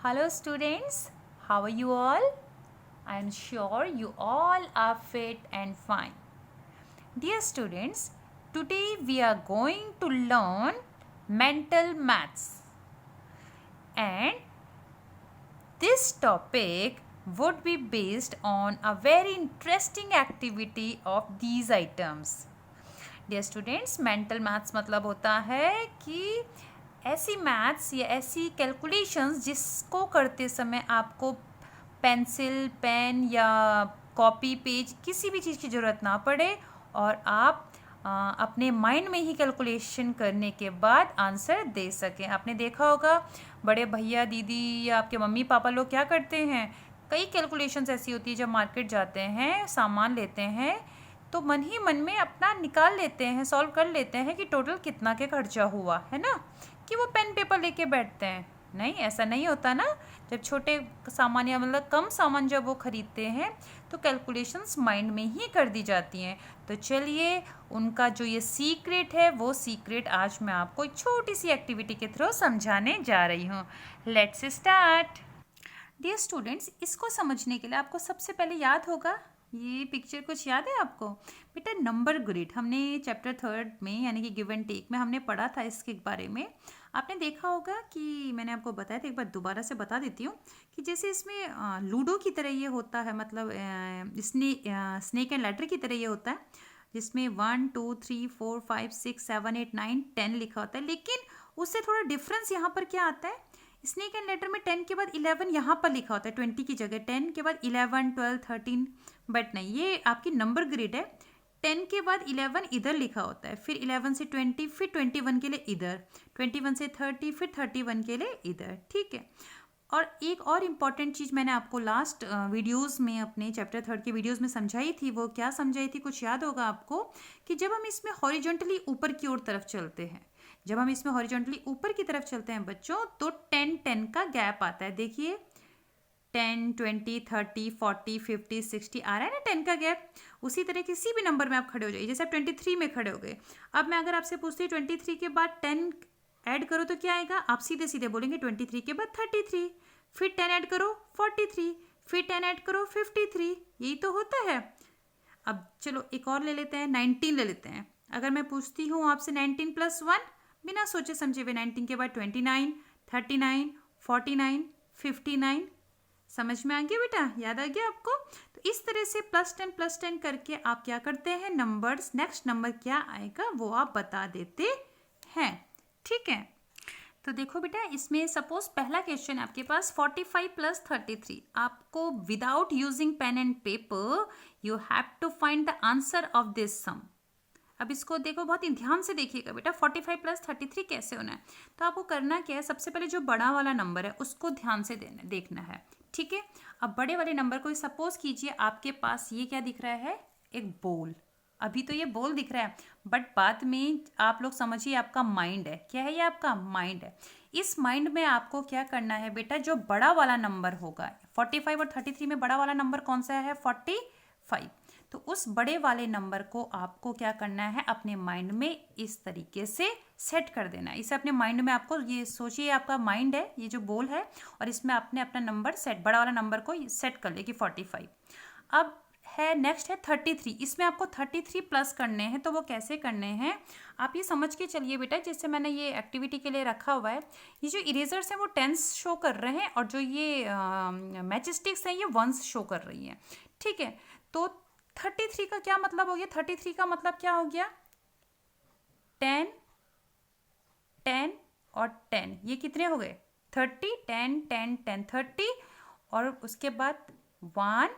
Hello students, how are you all? I am sure you all are fit and fine. Dear students, today we are going to learn mental maths, and this topic would be based on a very interesting activity of these items. Dear students, mental maths मतलब होता है कि ऐसी maths या ऐसी calculations जिसको करते समय आपको पेंसिल, पेन या कॉपी, पेज किसी भी चीज़ की ज़रूरत ना पड़े और आप अपने माइंड में ही कैलकुलेशन करने के बाद आंसर दे सकें। आपने देखा होगा बड़े भैया, दीदी या आपके मम्मी पापा लोग क्या करते हैं, कई कैलकुलेशंस ऐसी होती है जब मार्केट जाते हैं, सामान लेते हैं तो मन ही मन में अपना निकाल लेते हैं, सॉल्व कर लेते हैं कि टोटल कितना के खर्चा हुआ है ना, कि वो पेन पेपर लेके बैठते हैं। नहीं, ऐसा नहीं होता ना। जब छोटे सामान या मतलब कम सामान जब वो खरीदते हैं तो कैलकुलेशंस माइंड में ही कर दी जाती हैं। तो चलिए, उनका जो ये सीक्रेट है वो सीक्रेट आज मैं आपको एक छोटी सी एक्टिविटी के थ्रू समझाने जा रही हूँ। Let's start. डियर स्टूडेंट्स, इसको समझने के लिए आपको सबसे पहले याद होगा, ये पिक्चर कुछ याद है आपको? बेटा, नंबर ग्रिड हमने चैप्टर 3 में यानी कि गिव एंड टेक में हमने पढ़ा था इसके बारे में। आपने देखा होगा कि मैंने आपको बताया था, एक बार दोबारा से बता देती हूँ कि जैसे इसमें लूडो की तरह ये होता है, मतलब स्नेक एंड लैडर की तरह ये होता है, जिसमें 1 2 3 4 5 6 7 8 9 10 लिखा होता है। लेकिन उससे थोड़ा डिफरेंस यहाँ पर क्या आता है, स्नेक एंड लेटर में 10 के बाद 11 यहाँ पर लिखा होता है, 20 की जगह 10 के बाद 11 12 13। बट नहीं, ये आपकी नंबर ग्रिड है। 10 के बाद 11 इधर लिखा होता है, फिर 11 से 20, फिर 21 के लिए इधर, 21 से 30, फिर 31 के लिए इधर। ठीक है। और एक और इम्पॉर्टेंट चीज़ मैंने आपको लास्ट वीडियोस में, अपने चैप्टर 3 की वीडियोस में समझाई थी। वो क्या समझाई थी, कुछ याद होगा आपको? कि जब हम इसमें हॉरिजॉन्टली ऊपर की ओर तरफ चलते हैं, जब हम इसमें हॉरिजॉन्टली ऊपर की तरफ चलते हैं बच्चों, तो 10 का गैप आता है। देखिए, 10 20 30 40 50 60 आ रहा है ना 10 का गैप। उसी तरह किसी भी नंबर में आप खड़े हो जाइए, जैसे आप 23 में खड़े हो गए। अब मैं अगर आपसे पूछती हूँ 23 के बाद 10 ऐड करो तो क्या आएगा? आप सीधे सीधे बोलेंगे 23 के बाद 33, फिर 10 ऐड करो 43, फिर 10 ऐड करो 53। यही तो होता है। अब चलो एक और ले लेते हैं, 19 ले लेते हैं। अगर मैं पूछती हूँ आपसे 19 + 1, बिना सोचे समझे हुए 19 के बाद 29 39 49 59। समझ में आ गया बेटा? याद आ गया आपको? तो इस तरह से +10 करके आप क्या करते हैं, नंबर्स, नेक्स्ट नंबर क्या आएगा वो आप बता देते हैं। ठीक है। तो देखो बेटा, इसमें सपोज पहला क्वेश्चन आपके पास 45 + 33। आपको without using pen and paper you have to find the answer of this sum. अब इसको देखो, बहुत ही ध्यान से देखिएगा बेटा, 45 + 33 कैसे होना है। तो आपको करना क्या है, सबसे पहले जो बड़ा वाला नंबर है उसको ध्यान से देखना है। ठीक है। अब बड़े वाले नंबर को सपोज कीजिए आपके पास ये क्या दिख रहा है, एक बोल। अभी तो ये बोल दिख रहा है, बट बाद में आप लोग समझिए आपका माइंड है। क्या है ये? आपका माइंड है। इस माइंड में आपको क्या करना है बेटा, जो बड़ा वाला नंबर होगा, 45 और 33 में बड़ा वाला नंबर कौन सा है? 45। तो उस बड़े वाले नंबर को आपको क्या करना है, अपने माइंड में इस तरीके से सेट कर देना है। इसे अपने माइंड में, आपको ये सोचिए आपका माइंड है, ये जो बोल है, और इसमें आपने अपना नंबर सेट, बड़ा वाला नंबर को सेट कर ले कि 45। अब है नेक्स्ट है 33। इसमें आपको 33 प्लस करने हैं। तो वो कैसे करने हैं आप ये समझ के चलिए बेटा, जैसे मैंने ये एक्टिविटी के लिए रखा हुआ है, ये जो इरेजर्स हैं वो टेंस शो कर रहे हैं, और जो ये मैच स्टिक्स हैं ये वंस शो कर रही हैं। ठीक है। तो 33 का क्या मतलब हो गया? 33 का मतलब क्या हो गया? 10 10 और 10, ये कितने हो गए? 30, 10 10 10 30, और उसके बाद 1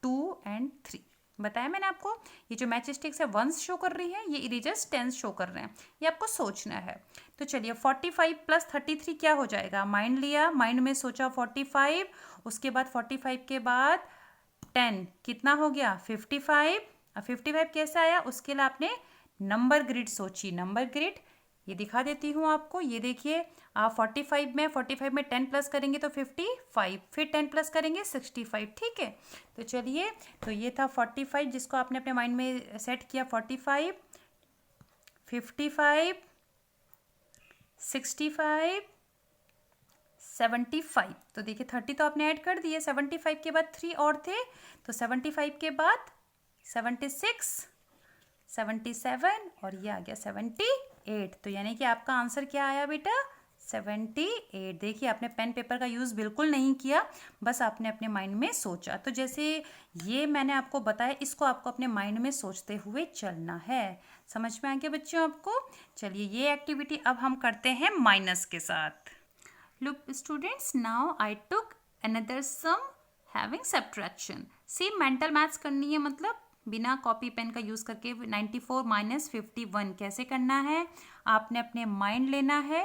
2 एंड 3। बताया मैंने आपको, ये जो मैच स्टिक्स है वंस शो कर रही है, ये इरेजर्स टेंस शो कर रहे हैं। ये आपको सोचना है। तो चलिए, 45 + 33 क्या हो जाएगा? माइंड लिया, माइंड में सोचा 45, उसके बाद 45 के बाद 10 कितना हो गया? 55। अब 55 कैसे आया, उसके लिए आपने नंबर ग्रिड सोची। नंबर ग्रिड ये दिखा देती हूँ आपको। ये देखिए, आप 45 में 10 प्लस करेंगे तो 55, फिर 10 प्लस करेंगे 65। ठीक है। तो चलिए, तो ये था 45 जिसको आपने अपने माइंड में सेट किया। 45 55 65 75। तो देखिए 30 तो आपने ऐड कर दिए, 75 के बाद 3 और थे, तो 75 के बाद 76, 77 और ये आ गया 78। तो यानी कि आपका आंसर क्या आया बेटा? 78। देखिए आपने पेन पेपर का यूज़ बिल्कुल नहीं किया, बस आपने अपने माइंड में सोचा। तो जैसे ये मैंने आपको बताया, इसको आपको अपने माइंड में सोचते हुए चलना है। समझ में आ गया बच्चों आपको? चलिए ये एक्टिविटी अब हम करते हैं माइनस के साथ। Look students, now I took another sum having subtraction. See mental maths करनी है, मतलब बिना कॉपी पेन का यूज़ करके 94 माइनस 51 कैसे करना है? आपने अपने माइंड लेना है,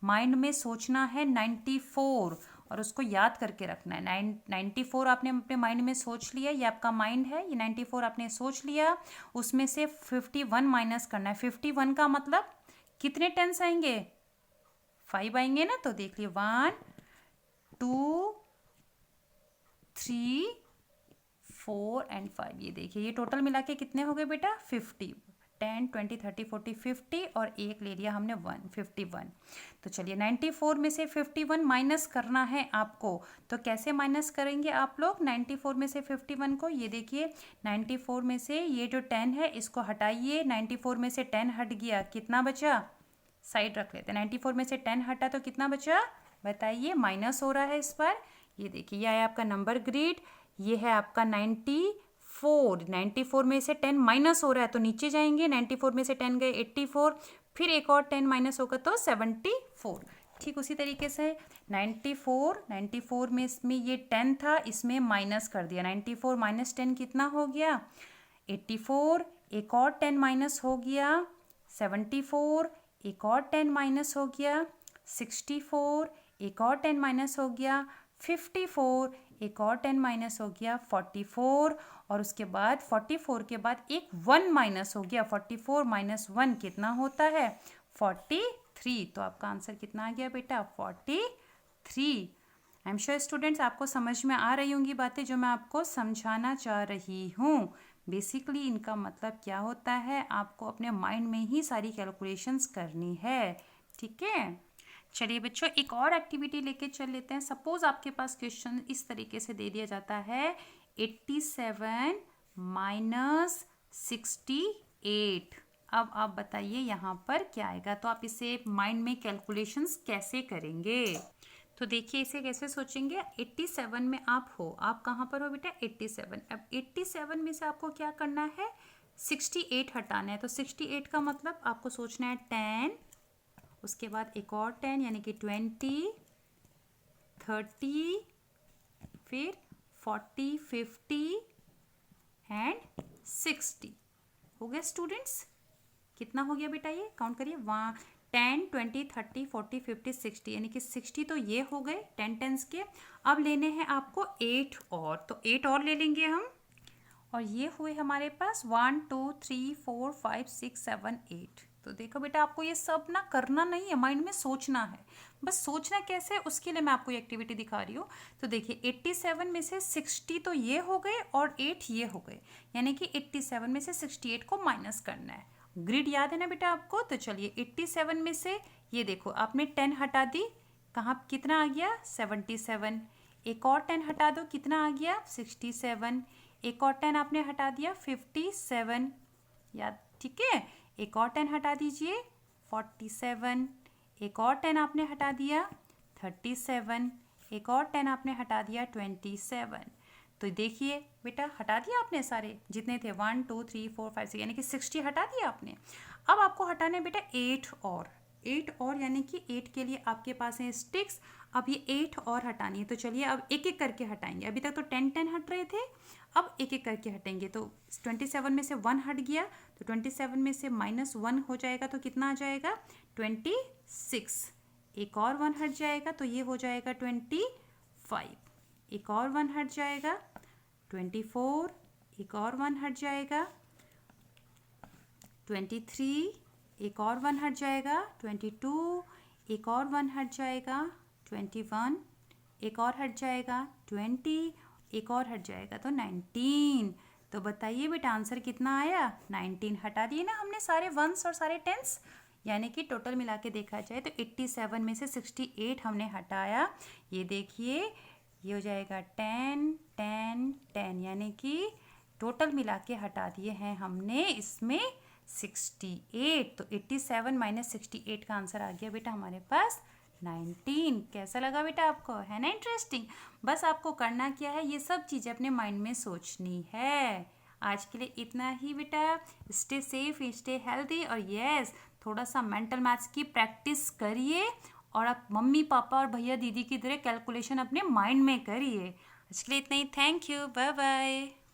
माइंड में सोचना है 94 और उसको याद करके रखना है। 94 आपने अपने माइंड में सोच लिया, ये आपका माइंड है, ये 94 आपने सोच लिया, उसमें से 51 माइनस करना है। 51 का मतलब कितने टेंस आएंगे? 5 आएंगे ना। तो देख लिए 1 2 3 4 एंड 5। ये देखिए ये टोटल मिला के कितने हो गए बेटा? 50। 10 20 30 40 50 और एक ले लिया हमने 51। तो चलिए 94 में से 51 माइनस करना है आपको। तो कैसे माइनस करेंगे आप लोग 94 में से 51 को? ये देखिए 94 में से ये जो 10 है इसको हटाइए। 94 में से 10 हट गया, कितना बचा? साइड रख लेते हैं। 94 में से 10 हटा तो कितना बचा? बताइए, माइनस हो रहा है इस बार। ये देखिए ये आया आपका नंबर ग्रिड, ये है आपका 94। 94 में से 10 माइनस हो रहा है तो नीचे जाएंगे। 94 में से 10 गए 84, फिर एक और 10 माइनस होगा तो 74। ठीक उसी तरीके से 94 में इसमें ये 10 था, इसमें माइनस कर दिया। 94 माइनस 10 कितना हो गया? 84। एक और 10 माइनस हो गया 74। एक और 10 माइनस हो गया 64। एक और 10 माइनस हो गया 54। एक और 10 माइनस हो गया 44 और उसके बाद 44 के बाद एक 1 माइनस हो गया। 44 माइनस 1 कितना होता है? 43। तो आपका आंसर कितना आ गया बेटा? 43। आई एम श्योर स्टूडेंट्स आपको समझ में आ रही होंगी बातें जो मैं आपको समझाना चाह रही हूँ। बेसिकली इनका मतलब क्या होता है, आपको अपने माइंड में ही सारी कैलकुलेशंस करनी है। ठीक है, चलिए बच्चों एक और एक्टिविटी लेके चल लेते हैं। सपोज आपके पास क्वेश्चन इस तरीके से दे दिया जाता है 87 माइनस 68। अब आप बताइए यहाँ पर क्या आएगा। तो आप इसे माइंड में कैलकुलेशंस कैसे करेंगे? तो देखिए इसे कैसे सोचेंगे। 87 में आप हो, आप कहाँ पर हो बेटा? 87। अब 87 में से आपको क्या करना है? 68 हटाना है। तो 68 का मतलब आपको सोचना है 10, उसके बाद एक और 10 यानी कि 20, 30, फिर 40, 50 एंड 60। हो गया स्टूडेंट्स? कितना हो गया बेटा? ये काउंट करिए। 10, 20, 30, 40, 50, 60 यानी कि 60 तो ये हो गए 10 टेंस के। अब लेने हैं आपको 8 और, तो 8 और ले लेंगे हम। और ये हुए हमारे पास 1 2 3 4 5 6 7 8। तो देखो बेटा आपको ये सब ना करना नहीं है, माइंड में सोचना है। बस सोचना कैसे है उसके लिए मैं आपको ये एक्टिविटी दिखा रही हूँ। तो देखिए 87 में से 60 तो ये हो गए और 8 ये हो गए, यानी कि 87 में से 68 को माइनस करना है। ग्रिड याद है ना बेटा आपको? तो चलिए 87 में से ये देखो आपने 10 हटा दी, कहाँ कितना आ गया? 77। एक और 10 हटा दो, कितना आ गया? 67। एक और 10 आपने हटा दिया 57। याद? ठीक है। एक और 10 हटा दीजिए 47। एक और 10 आपने हटा दिया 37। एक और 10 आपने हटा दिया 27। तो देखिए बेटा हटा दिया आपने सारे जितने थे 1 2 3 4 5 6 यानी कि 60 हटा दिया आपने। अब आपको हटाने बेटा 8 और यानी कि 8 के लिए आपके पास है स्टिक्स। अब ये 8 और हटानी है। तो चलिए अब एक एक करके हटाएंगे। अभी तक तो 10 हट रहे थे, अब एक एक करके हटेंगे। तो 27 में से 1 हट गया, तो 27 में से -1 हो जाएगा तो कितना आ जाएगा? 26। एक और 1 हट जाएगा तो ये हो जाएगा 25। एक और 1 हट जाएगा 24। एक और 1 हट जाएगा 23। एक और 1 हट जाएगा 22। एक और 1 हट जाएगा 21। एक और हट जाएगा 20। एक और हट जाएगा तो 19। तो बताइए बेटा आंसर कितना आया? 19। हटा दिए ना हमने सारे वंस और सारे टेंस। यानी कि टोटल मिला के देखा जाए तो 87 में से 68 हमने हटाया। ये देखिए ये हो जाएगा 10 10 10, यानी कि टोटल मिला के हटा दिए हैं हमने इसमें 68। तो 87 माइनस 68 का आंसर आ गया बेटा हमारे पास 19। कैसा लगा बेटा आपको, है ना इंटरेस्टिंग। बस आपको करना क्या है, ये सब चीज़ें अपने माइंड में सोचनी है। आज के लिए इतना ही बेटा। स्टे सेफ, स्टे हेल्दी, और यस थोड़ा सा मेंटल मैथ्स की प्रैक्टिस करिए और आप मम्मी पापा और भैया दीदी की तरह कैलकुलेशन अपने माइंड में करिए। आज के लिए इतना ही। Thank you, bye bye.